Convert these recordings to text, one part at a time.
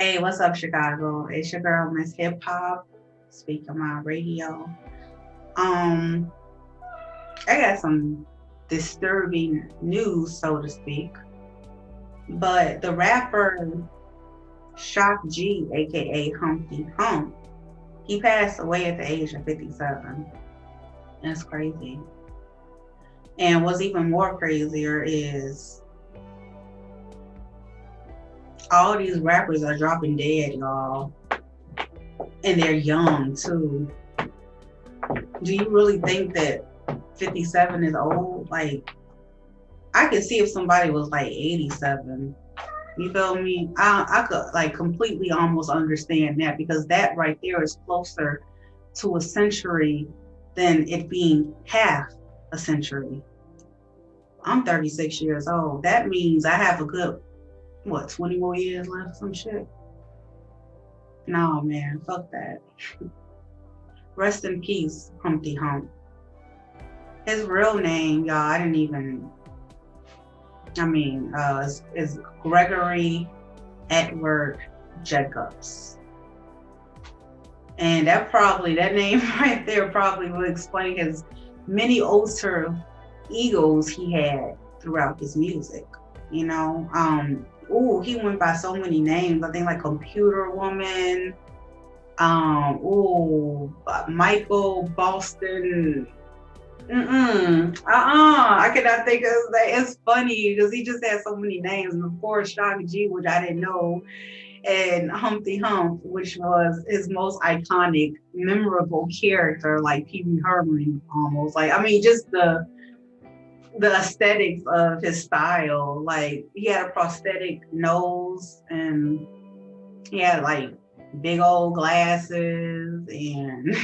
Hey, what's up, Chicago? It's your girl, Miss Hip Hop, speaking my radio. Um, I got some disturbing news, so to speak. But the rapper Shock G, aka Humpty Hump, he passed away at the age of 57. That's crazy. And what's even more crazier is all these rappers are dropping dead, y'all, and they're young too. Do you really think that 57 is old? Like, I could see if somebody was like 87. You feel me? I could like completely almost understand that because that right there is closer to a century than it being half a century. I'm 36 years old. That means I have a good, what, 20 more years left? Some shit. No, man, fuck that. Rest in peace, Humpty Hump. His real name, y'all, I didn't even, is Gregory Edward Jacobs. And that name right there probably will explain his many alter egos he had throughout his music. You know, he went by so many names. I think like Computer Woman, Michael Boston. I cannot think of that. It's funny because he just had so many names. And of course, Shock G, which I didn't know, and Humpty Hump, which was his most iconic, memorable character, like Pee Wee Herman almost. Like, I mean, just the aesthetics of his style. Like, he had a prosthetic nose and he had like big old glasses and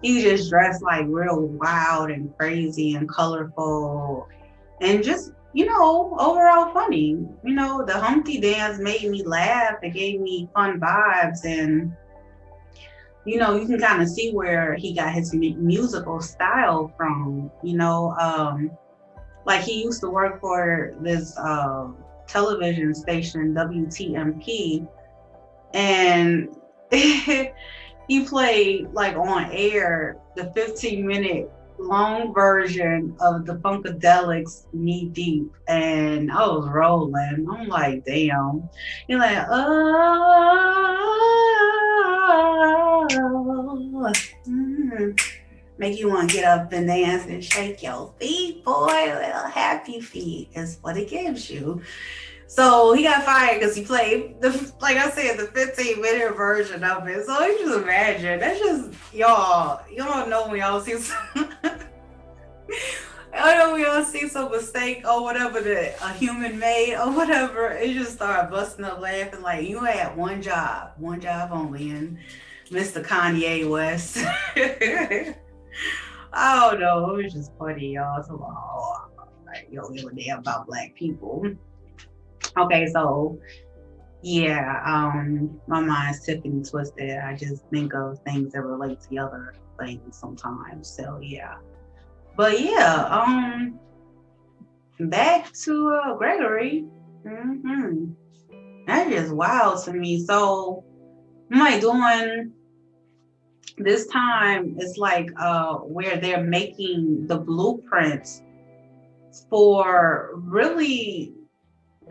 he just dressed like real wild and crazy and colorful and just, overall funny. The Humpty dance made me laugh. It gave me fun vibes. And, you can kind of see where he got his musical style from, like he used to work for this television station, WTMP, and he played like on air the 15-minute long version of the Funkadelics Knee Deep, and I was rolling. I'm like, damn. You're like, make you want to get up and dance and shake your feet, boy. Little happy feet is what it gives you. So he got fired because he played like I said, the 15-minute version of it. So you just imagine. That's just y'all. Y'all know when y'all see some I know we all see some mistake or whatever that a human made or whatever. It just started busting up laughing like you had one job only, and Mr. Kanye West. I don't know. It was just funny, y'all. So, like, you don't give a damn about black people. Okay, so yeah, my mind's tipping twisted. I just think of things that relate to other things sometimes. So yeah. But yeah, back to Gregory. That is wild to me. So I'm like doing this time, it's like where they're making the blueprints for really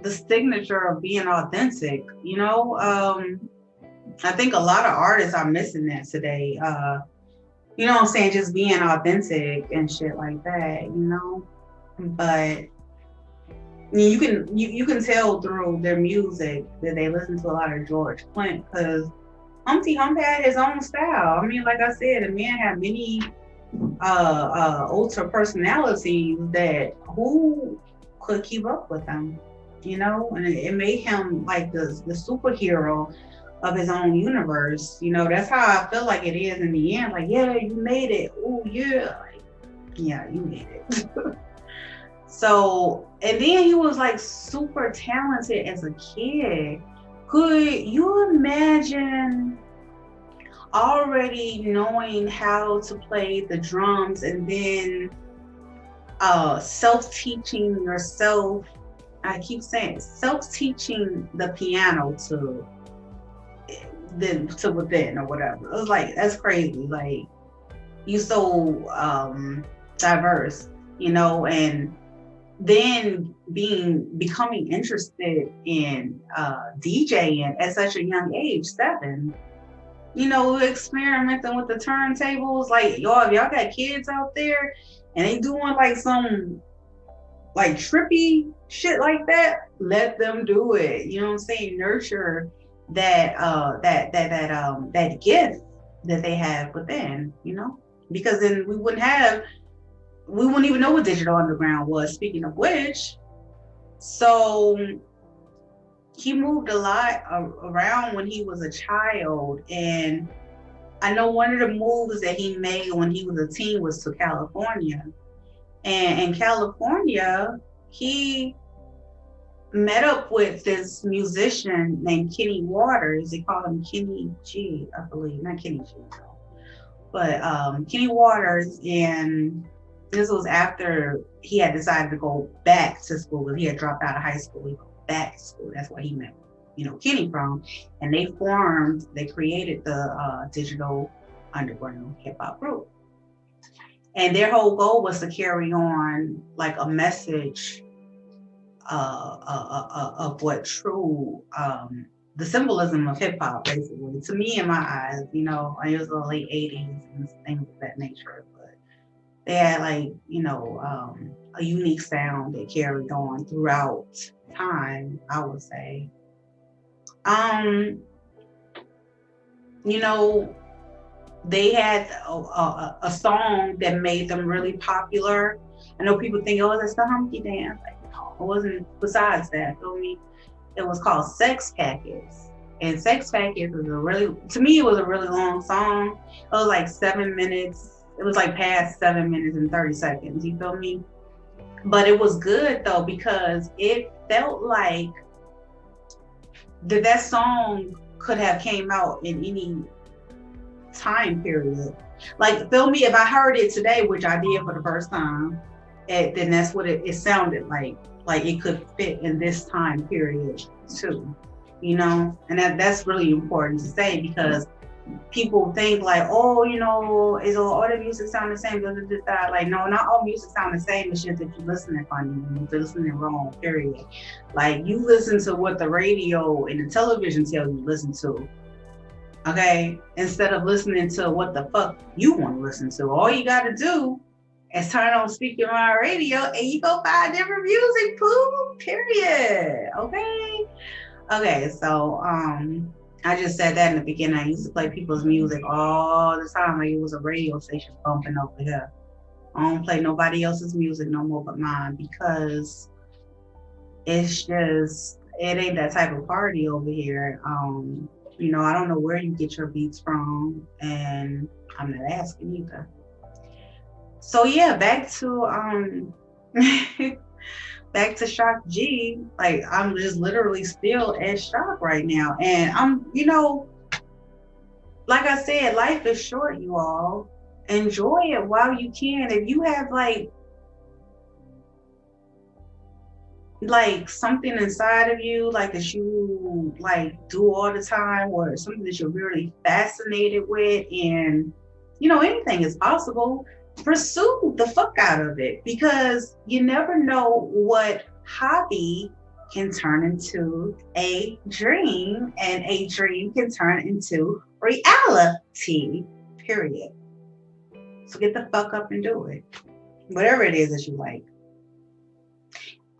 the signature of being authentic. I think a lot of artists are missing that today. You know what I'm saying? Just being authentic and shit like that, But you can tell through their music that they listen to a lot of George Clinton because Humpty Hump had his own style. I mean, like I said, the man had many ultra personalities that who could keep up with him, and it made him like the superhero of his own universe. That's how I feel like it is in the end. Like, yeah, you made it. Oh yeah. Like, yeah, you made it. So, and then he was like super talented as a kid. Could you imagine already knowing how to play the drums and then self-teaching yourself? I keep saying self-teaching the piano too. than to within or whatever. It was like, that's crazy. Like, you so diverse, and then becoming interested in DJing at such a young age, 7. Experimenting with the turntables. Like, y'all, if y'all got kids out there and they doing like some like trippy shit like that, let them do it. You know what I'm saying? Nurture that gift that they have within, because then we wouldn't even know what digital underground was, speaking of which. So he moved a lot around when he was a child, and I know one of the moves that he made when he was a teen was to California. And in California, he met up with this musician named Kenny Waters. They call him Kenny G, I believe. Not Kenny G, no. But Kenny Waters, and this was after he had decided to go back to school. He had dropped out of high school. He went back to school. That's where he met, Kenny from. And they created the digital underground hip hop group. And their whole goal was to carry on like a message of what true, the symbolism of hip hop, basically. To me, in my eyes, it was the late 80s and things of that nature. But they had like, a unique sound that carried on throughout time, I would say. They had a song that made them really popular. I know people think, oh, that's the Humpty Dance. Like, no, it wasn't. Besides that, feel me? It was called Sex Packets. And Sex Packets was to me, it was a really long song. It was like 7 minutes. It was like past 7 minutes and 30 seconds. You feel me? But it was good though, because it felt like that song could have came out in any time period. Like, feel me, if I heard it today, which I did for the first time, then that's what it sounded like it could fit in this time period too, and that's really important to say, because people think like, oh, is all the music sound the same? Like, no, not all music sound the same. It's just that you're listening funny, you're listening wrong, period. Like, you listen to what the radio and the television tell you to listen to, okay, instead of listening to what the fuck you want to listen to. All you got to do is turn on speaking on radio and you go find different music, poo, period. Okay, so I just said that in the beginning. I used to play people's music all the time, like it was a radio station bumping over here. I don't play nobody else's music no more but mine, because it's just, it ain't that type of party over here. I don't know where you get your beats from, and I'm not asking either. So yeah, back to back to Shock G. Like, I'm just literally still at Shock right now, and I'm, like I said, life is short, you all. Enjoy it while you can. If you have like something inside of you, like that you like do all the time, or something that you're really fascinated with, and anything is possible, pursue the fuck out of it, because you never know what hobby can turn into a dream, and a dream can turn into reality, period. So get the fuck up and do it, whatever it is that you like.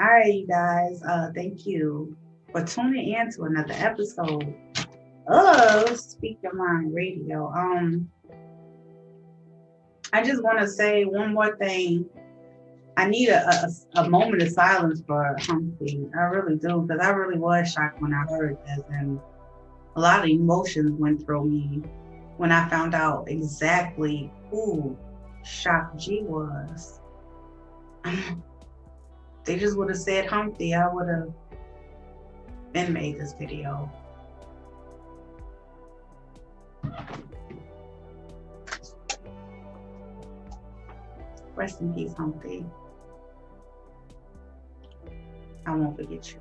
All right, you guys, thank you for tuning in to another episode of Speak Your Mind Radio. I just want to say one more thing. I need a moment of silence for Humpty. I really do, because I really was shocked when I heard this, and a lot of emotions went through me when I found out exactly who Shock G was. They just would have said Humpty, I would have been made this video. Rest in peace, Humpty. I won't forget you.